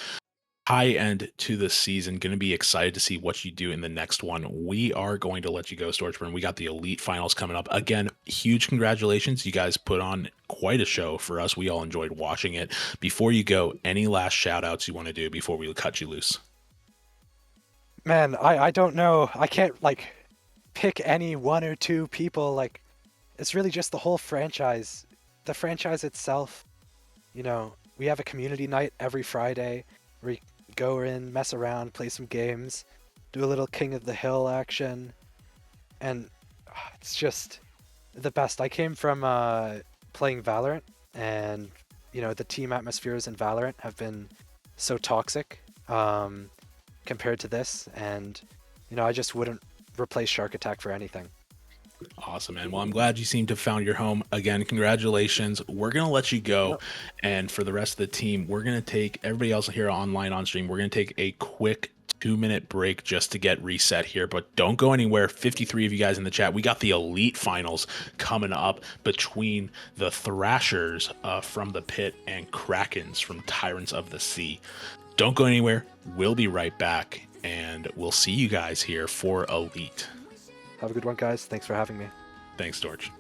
High end to the season. Going to be excited to see what you do in the next one. We are going to let you go, StorchBurn. We got the Elite Finals coming up. Again, huge congratulations. You guys put on quite a show for us. We all enjoyed watching it. Before you go, any last shout outs you want to do before we cut you loose? Man, I don't know. I can't like pick any one or two people. Like, it's really just the whole franchise. The franchise itself, you know, we have a community night every Friday where we go in, mess around, play some games, do a little King of the Hill action, and it's just the best. I came from playing Valorant, and you know, the team atmospheres in Valorant have been so toxic compared to this, and you know, I just wouldn't replace Shark Attack for anything. Awesome, man. Well, I'm glad you seem to have found your home. Again, congratulations. We're going to let you go. Yep. And for the rest of the team, we're going to take everybody else here online on stream. We're going to take a quick 2-minute break just to get reset here. But don't go anywhere. 53 of you guys in the chat. We got the Elite Finals coming up between the Threshers from the Pit and Krakens from Tyrants of the Sea. Don't go anywhere. We'll be right back. And we'll see you guys here for Elite. Have a good one, guys. Thanks for having me. Thanks, Storch.